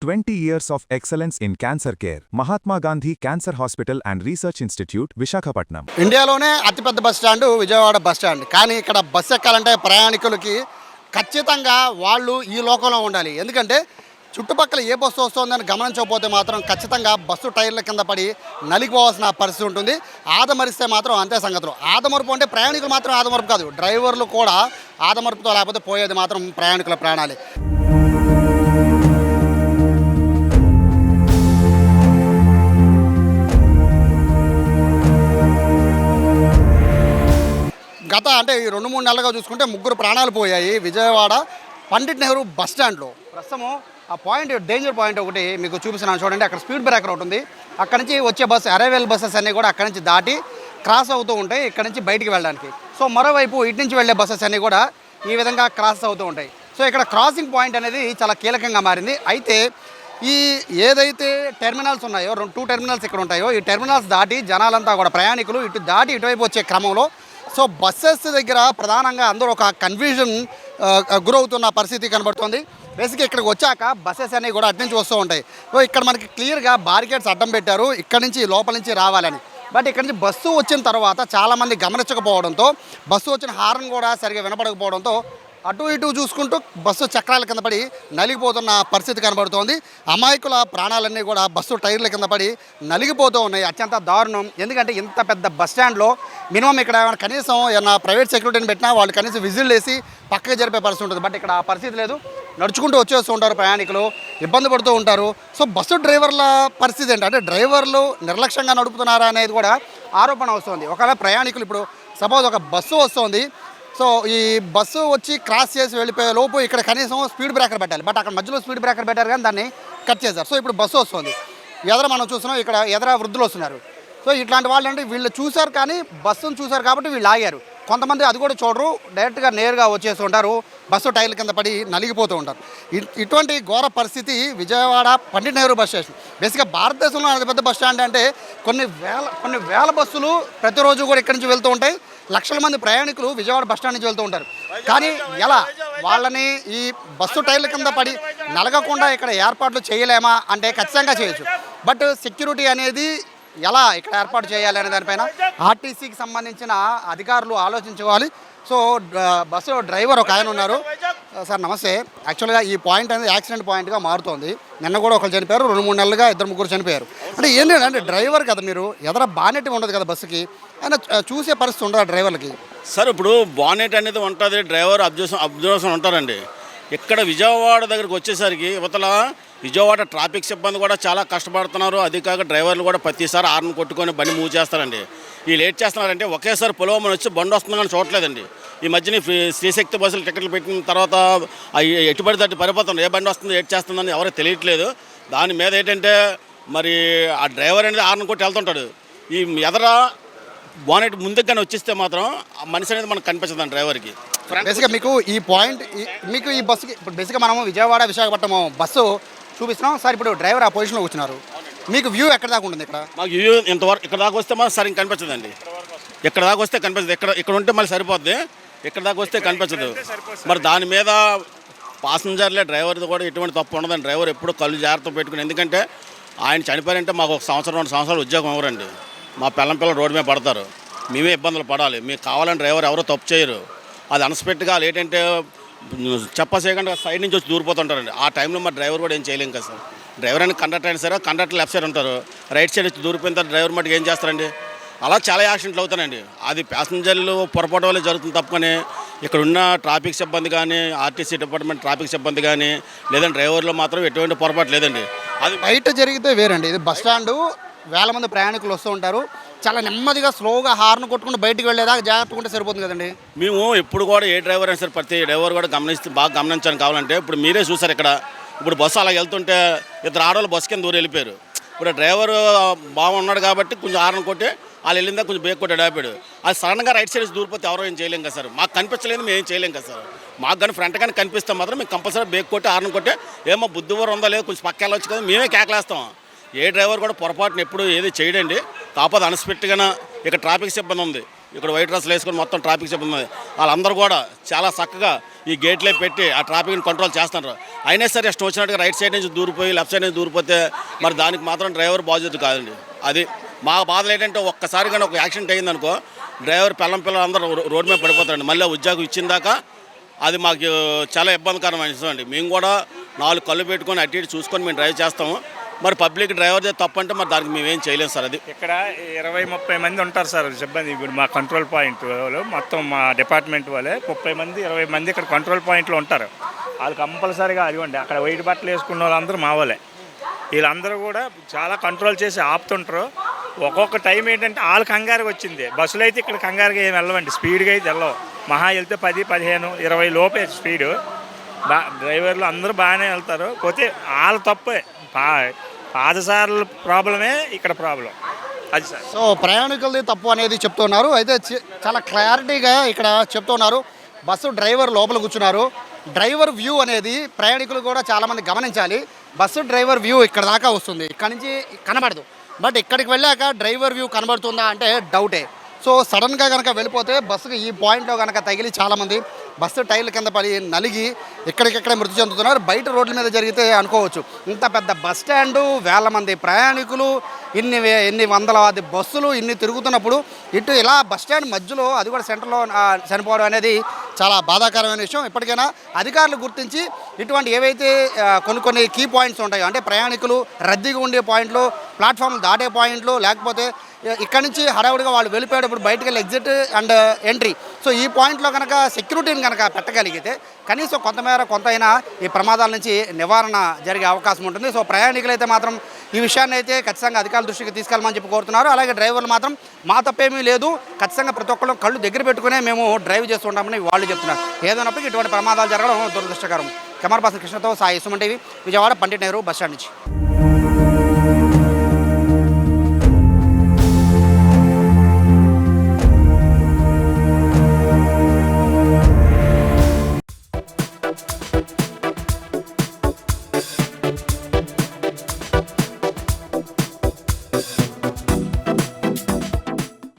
20 years of excellence in cancer care. Mahatma Gandhi Cancer Hospital and Research Institute, Visakhapatnam. ఇండియాలోనే అతిపెద్ద bus stand Vijayawada bus stand. కానీ ఇక్కడ bus ఎక్కాలంటే ప్రయాణికులకి ఖచ్చితంగా వాళ్ళు ఈ లోకంలో ఉండాలి. ఎందుకంటే చుట్టుపక్కల ఏ బస్సు వస్తుందని గమనించకపోతే మాత్రం ఖచ్చితంగా బస్సు టైర్ల కింద పడి నలిగిపోవాల్సిన పరిస్థితి ఉంటుంది. ఆదమరిస్తే మాత్రం అంతే సంగతులు. ఆదమరుపు అంటే ప్రయాణికులు మాత్రం ఆదమరుపు కాదు, డ్రైవర్లు కూడా ఆదమరుపుతో లేకపోతే పోయేది మాత్రం ప్రయాణికుల ప్రాణాలే. గత అంటే ఈ 2-3 నెలలుగా చూసుకుంటే 3 ప్రాణాలు పోయాయి విజయవాడ పండిట్ నెహ్రూ బస్ స్టాండ్లో. ప్రస్తుతం ఆ పాయింట్ డేంజర్ పాయింట్ ఒకటి మీకు చూపిస్తున్నాను చూడండి. అక్కడ స్పీడ్ బ్రేకర్ ఒకటి ఉంది. అక్కడి నుంచి వచ్చే బస్సు అరైవల్ బస్సెస్ అన్నీ కూడా అక్కడి నుంచి దాటి క్రాస్ అవుతూ ఉంటాయి ఇక్కడ నుంచి బయటికి వెళ్ళడానికి. సో మరోవైపు ఇటు నుంచి వెళ్ళే బస్సెస్ అన్నీ కూడా ఈ విధంగా క్రాస్ అవుతూ ఉంటాయి. సో ఇక్కడ క్రాసింగ్ పాయింట్ అనేది చాలా కీలకంగా మారింది. అయితే ఈ ఏదైతే టెర్మినల్స్ ఉన్నాయో 2 టెర్మినల్స్ ఇక్కడ ఉంటాయో ఈ టెర్మినల్స్ దాటి జనాలంతా కూడా ప్రయాణికులు ఇటు దాటి ఇటువైపు వచ్చే క్రమంలో సో బస్సెస్ దగ్గర ప్రధానంగా అందరూ ఒక కన్ఫ్యూజన్ గురవుతున్న పరిస్థితి కనబడుతుంది. బేసిక్గా ఇక్కడికి వచ్చాక బస్సెస్ అన్నీ కూడా అటు నుంచి వస్తూ ఉంటాయి. సో ఇక్కడ మనకి క్లియర్గా బారికేడ్స్ అడ్డం పెట్టారు ఇక్కడ నుంచి లోపల నుంచి రావాలని. బట్ ఇక్కడ నుంచి బస్సు వచ్చిన తర్వాత చాలామంది గమనించకపోవడంతో బస్సు వచ్చిన హార్న్ కూడా సరిగా వినపడకపోవడంతో అటు ఇటు చూసుకుంటూ బస్సు చక్రాల కింద పడి నలిగిపోతున్న పరిస్థితి కనబడుతోంది. అమాయకుల ప్రాణాలన్నీ కూడా బస్సు టైర్ల కింద పడి నలిగిపోతూ ఉన్నాయి. అత్యంత దారుణం. ఎందుకంటే ఇంత పెద్ద బస్ స్టాండ్లో మినిమం ఇక్కడ కనీసం ఏమన్నా ప్రైవేట్ సెక్యూరిటీని పెట్టినా వాళ్ళు కనీసం విజిల్ వేసి పక్కకి జరిపే పరిస్థితి ఉంటుంది. బట్ ఇక్కడ ఆ పరిస్థితి లేదు. నడుచుకుంటూ వచ్చేస్తూ ఉంటారు ప్రయాణికులు, ఇబ్బంది పడుతూ ఉంటారు. సో బస్సు డ్రైవర్ల పరిస్థితి ఏంటంటే డ్రైవర్లు నిర్లక్ష్యంగా నడుపుతున్నారా అనేది కూడా ఆరోపణ వస్తుంది. ఒకవేళ ప్రయాణికులు ఇప్పుడు సపోజ్ ఒక బస్సు వస్తుంది, సో ఈ బస్సు వచ్చి క్రాస్ చేసి వెళ్ళిపోయే లోపు ఇక్కడ కనీసం స్పీడ్ బ్రేకర్ పెట్టాలి. బట్ అక్కడ మధ్యలో స్పీడ్ బ్రేకర్ పెట్టారు కానీ దాన్ని కట్ చేశారు. సో ఇప్పుడు బస్సు వస్తుంది, ఎదర మనం చూస్తున్నాం ఇక్కడ ఎదర వృద్ధులు వస్తున్నారు. సో ఇట్లాంటి వాళ్ళు అంటే వీళ్ళు చూశారు కానీ బస్సును చూశారు కాబట్టి వీళ్ళు ఆగారు. కొంతమంది అది కూడా చూడరు, డైరెక్ట్గా నేరుగా వచ్చేస్తూ ఉంటారు, బస్సు టైర్ల కింద పడి నలిగిపోతూ ఉంటారు. ఇటువంటి ఘోర పరిస్థితి విజయవాడ పండిట్ నెహ్రూ బస్ స్టేషన్. బేసిక్గా భారతదేశంలో అతిపెద్ద బస్ స్టాండ్ అంటే కొన్ని వేల బస్సులు ప్రతిరోజు కూడా ఇక్కడి నుంచి వెళ్తూ ఉంటాయి. లక్షల మంది ప్రయాణికులు విజయవాడ బస్ స్టాండ్ నుంచి వెళ్తూ ఉంటారు. కానీ ఎలా వాళ్ళని ఈ బస్సు టైర్ల కింద పడి నలగకుండా ఇక్కడ ఏర్పాట్లు చేయలేమా అంటే ఖచ్చితంగా చేయొచ్చు. బట్ సెక్యూరిటీ అనేది ఎలా ఇక్కడ ఏర్పాటు చేయాలి అనే దానిపైన ఆర్టీసీకి సంబంధించిన అధికారులు ఆలోచించుకోవాలి. సో బస్సు డ్రైవర్ ఒక ఆయన ఉన్నారు. సార్ నమస్తే. యాక్చువల్గా ఈ పాయింట్ అనేది యాక్సిడెంట్ పాయింట్గా మారుతోంది. నిన్న కూడా ఒకరు చనిపోయారు, 2-3 నెలలుగా 2-3 చనిపోయారు. అంటే ఏంటి అంటే డ్రైవర్ కదా మీరు, ఎదర బానెట్ ఉండదు కదా బస్సుకి, ఆయన చూసే పరిస్థితి ఉండదు డ్రైవర్లకి. సార్ ఇప్పుడు బానెట్ అనేది ఉంటుంది, డ్రైవర్ అబ్జర్వేషన్ ఉంటారండి. ఇక్కడ విజయవాడ దగ్గరికి వచ్చేసరికి ఇవతల విజయవాడ ట్రాఫిక్ సిబ్బంది కూడా చాలా కష్టపడుతున్నారు. అది కాక డ్రైవర్లు కూడా ప్రతిసారి హార్న్ కొట్టుకొని బండి మూవ్ చేస్తారండి. ఈ లేట్ చేస్తున్నారంటే ఒకేసారి పొలవమని వచ్చి బండి వస్తుందని కానీ చూడలేదండి. ఈ మధ్యన శ్రీశక్తి బస్సులు టికెట్లు పెట్టిన తర్వాత ఎటుబడి తట్టు పరిపోతుంది, ఏ బండి వస్తుంది ఏట్ చేస్తుందని ఎవరికి తెలియట్లేదు. దాని మీద ఏంటంటే మరి ఆ డ్రైవర్ అనేది హార్న్ కొట్టి వెళ్తుంటాడు. ఈ ఎదర బానెట్ ముందుగానే వచ్చేస్తే మాత్రం ఆ మనిషి అనేది మనకు కనిపించదండి డ్రైవర్కి. బేసిక్గా మీకు ఈ పాయింట్ మీకు ఈ బస్సుకి ఇప్పుడు బేసిక్గా మనము విజయవాడ విశాఖపట్నం బస్సు చూపిస్తున్నాం సార్. ఇప్పుడు డ్రైవర్ ఆ పొజిషన్లో కూర్చున్నారు, మీకు వ్యూ ఎక్కడ దాకా ఉంటుంది? ఇక్కడ మాకు వ్యూ ఇంతవరకు ఇక్కడ దాకా వస్తే మాకు సరిగ్గా కనిపించదండి. ఇక్కడ దాకా వస్తే కనిపించదు, ఇక్కడ ఉంటే మళ్ళీ సరిపోద్ది, ఇక్కడ దాకా వస్తే కనిపించదు. మరి దాని మీద పాసింజర్లే డ్రైవర్ది కూడా ఎటువంటి తప్పు ఉండదండి. డ్రైవర్ ఎప్పుడు కళ్ళు జాగ్రత్త పెట్టుకుని, ఎందుకంటే ఆయన చనిపోయారంటే మాకు 1-2 సంవత్సరాలు ఉద్యోగం ఇవ్వరండి. మా పిల్లలు రోడ్డు మీద పడతారు, మేమే ఇబ్బందులు పడాలి. మీకు కావాలని డ్రైవర్ ఎవరో తప్పు చేయరు. అది అన్ఎక్స్పెక్ట్గా ఏంటంటే చెప్పసేయకుండా సైడ్ నుంచి వచ్చి దూరిపోతుంటారండి. ఆ టైంలో మా డ్రైవర్ కూడా ఏం చేయలేం కదా సార్. డ్రైవర్ అని కండక్టర్ అయినా సరే, కండక్టర్ లెఫ్ట్ సైడ్ ఉంటారు, రైట్ సైడ్ వచ్చి దూరిపోయిన తర్వాత డ్రైవర్ మటుకు ఏం చేస్తారండి. అలా చాలా యాక్సిడెంట్లు అవుతానండి. అది ప్యాసింజర్లు పొరపాటు వల్ల జరుగుతుంది తప్పని ఇక్కడ ఉన్న ట్రాఫిక్ సిబ్బంది కానీ, ఆర్టీసీ డిపార్ట్మెంట్ ట్రాఫిక్ సిబ్బంది కానీ, లేదంటే డ్రైవర్లో మాత్రం ఎటువంటి పొరపాటు లేదండి. అది బయట జరిగితే వేరండి. ఇది బస్ స్టాండు, వేల మంది ప్రయాణికులు వస్తూ ఉంటారు. చాలా నెమ్మదిగా స్లోగా హార్న్ కొట్టుకుంటూ బయటికి వెళ్ళేదాకా జాగ్రత్తగా ఉంటే సరిపోతుంది కదండి. మేము ఎప్పుడు కూడా ఏ డ్రైవర్ అయినా సరే ప్రతి డ్రైవర్ కూడా బాగా గమనించాలని కావాలంటే ఇప్పుడు మీరే చూసారు ఇక్కడ ఇప్పుడు బస్సు అలా వెళ్తుంటే 2 ఆడవాళ్ళు బస్సు కింద దూరం వెళ్ళిపోయారు. ఇప్పుడు డ్రైవర్ బాగున్నాడు కాబట్టి కొంచెం హార్న్ కొట్టి వాళ్ళు వెళ్ళిందా కొంచెం బ్రేక్ కొట్టి ఆపాడు. అది సడన్గా రైట్ సైడ్ దూరిపోతే ఎవరో ఏం చేయలేం కదా సార్. మాకు కనిపించలేదు, మేము ఏం చేయలేం కదా సార్. మాకు కానీ ఫ్రంట్ కానీ కనిపిస్తే మాత్రం మేము కంపల్సరీ బ్రేక్ కొట్టి హార్న్ కొట్టి ఏమో బుద్ధివారం ఉందా లేదు కొంచెం పక్క వెళ్ళొచ్చు కదా మేమే కేకలేస్తాం. ఏ డ్రైవర్ కూడా పొరపాటున ఎప్పుడు ఏది చేయడండి. కాకపోతే అన్ఎక్స్పెక్ట్గా ఇక్కడ ట్రాఫిక్ సిబ్బంది ఉంది, ఇక్కడ వైట్ డ్రెస్లు వేసుకొని మొత్తం ట్రాఫిక్ సిబ్బంది ఉంది. వాళ్ళందరూ కూడా చాలా చక్కగా ఈ గేట్లే పెట్టి ఆ ట్రాఫిక్ని కంట్రోల్ చేస్తున్నారు. అయినా సరే ఇష్టం వచ్చినట్టుగా రైట్ సైడ్ నుంచి దూరిపోయి లెఫ్ట్ సైడ్ నుంచి దూరిపోతే మరి దానికి మాత్రం డ్రైవర్ బాధ్యత కాదండి. అది మా బాధలు ఏంటంటే ఒక్కసారి కానీ ఒక యాక్సిడెంట్ అయ్యిందనుకో డ్రైవర్ పిల్లలు అందరూ రోడ్డు మీద పడిపోతారండి. మళ్ళీ ఉద్యోగం ఇచ్చిన దాకా అది మాకు చాలా ఇబ్బందికరమైన విషయం అండి. మేము కూడా 4 కళ్ళు పెట్టుకొని అటు ఇటు చూసుకొని మేము డ్రైవ్ చేస్తాము. మరి పబ్లిక్ డ్రైవర్దే తప్పు అంటే మరి దానికి మేమేం చేయలేము సార్. అది ఇక్కడ 20-30 మంది ఉంటారు సార్ సిబ్బంది. ఇప్పుడు మా కంట్రోల్ పాయింట్ వాళ్ళు మొత్తం మా డిపార్ట్మెంట్ వాళ్ళే 30 మంది 20 మంది ఇక్కడ కంట్రోల్ పాయింట్లో ఉంటారు. వాళ్ళు కంపల్సరీగా అదిగోండి అక్కడ వైట్ బట్టలు వేసుకున్న వాళ్ళందరూ మా వాళ్ళే. వీళ్ళందరూ కూడా చాలా కంట్రోల్ చేసి ఆపుతుంటారు. ఒక్కొక్క టైం ఏంటంటే వాళ్ళు కంగారుగా వచ్చింది. బస్సులు అయితే ఇక్కడ కంగారుగా ఏమి వెళ్ళవండి, స్పీడ్గా అయితే వెళ్ళవు. మహా వెళ్తే 10, 15, 20 లోపే స్పీడు. డ్రైవర్లు అందరూ బాగానే వెళ్తారు. పోతే వాళ్ళ తప్పే, పాదసారుల ప్రాబ్లమే ఇక్కడ ప్రాబ్లం అది సార్. సో ప్రయాణికులది తప్పు అనేది చెప్తున్నారు. అయితే చాలా క్లారిటీగా ఇక్కడ చెప్తున్నారు. బస్సు డ్రైవర్ లోపల కూర్చున్నారు. డ్రైవర్ వ్యూ అనేది ప్రయాణికులు కూడా చాలామంది గమనించాలి. బస్సు డ్రైవర్ వ్యూ ఇక్కడ దాకా వస్తుంది, ఇక్కడ నుంచి కనబడదు. బట్ ఇక్కడికి వెళ్ళాక డ్రైవర్ వ్యూ కనబడుతుందా అంటే డౌటే. సో సడన్గా కనుక వెళ్ళిపోతే బస్సుకి ఈ పాయింట్లో కనుక తగిలి చాలామంది బస్సు టైర్ల కింద పడి నలిగి ఎక్కడికెక్కడే మృతి చెందుతున్నారు. బయట రోడ్ల మీద జరిగితే అనుకోవచ్చు, ఇంత పెద్ద బస్ స్టాండు, వేల మంది ప్రయాణికులు, ఇన్ని వందలాది బస్సులు ఇన్ని తిరుగుతున్నప్పుడు ఇటు ఇలా బస్ స్టాండ్ మధ్యలో అది కూడా సెంటర్లో చనిపోవడం అనేది చాలా బాధాకరమైన విషయం. ఇప్పటికైనా అధికారులు గుర్తించి ఇటువంటి ఏవైతే కొన్ని కీ పాయింట్స్ ఉంటాయో, అంటే ప్రయాణికులు రద్దీగా ఉండే పాయింట్లు, ప్లాట్ఫామ్లు దాటే పాయింట్లు, లేకపోతే ఇక్కడ నుంచి హడావుడిగా వాళ్ళు వెళ్ళిపోయేటప్పుడు బయటకు వెళ్ళి ఎగ్జిట్ అండ్ ఎంట్రీ, సో ఈ పాయింట్లో కనుక సెక్యూరిటీని కనుక పెట్టగలిగితే కనీసం కొంత అయినా ఈ ప్రమాదాల నుంచి నివారణ జరిగే అవకాశం ఉంటుంది. సో ప్రయాణికులు అయితే మాత్రం ఈ విషయాన్ని అయితే ఖచ్చితంగా అధికారుల దృష్టికి తీసుకెళ్ళమని చెప్పి కోరుతున్నారు. అలాగే డ్రైవర్లు మాత్రం మా తప్పేమీ లేదు, ఖచ్చితంగా ప్రతి ఒక్కళ్ళు కళ్ళు దగ్గర పెట్టుకునే మేము డ్రైవ్ చేస్తుంటామని వాళ్ళు చెప్తున్నారు. ఏదైనప్పటికీ ఇటువంటి ప్రమాదాలు జరగడం దురదృష్టకరం. కెమెరా పర్సన్ కృష్ణతో Sai, Suman TV, Vijayawada Pandit Nehru bus stand నుంచి.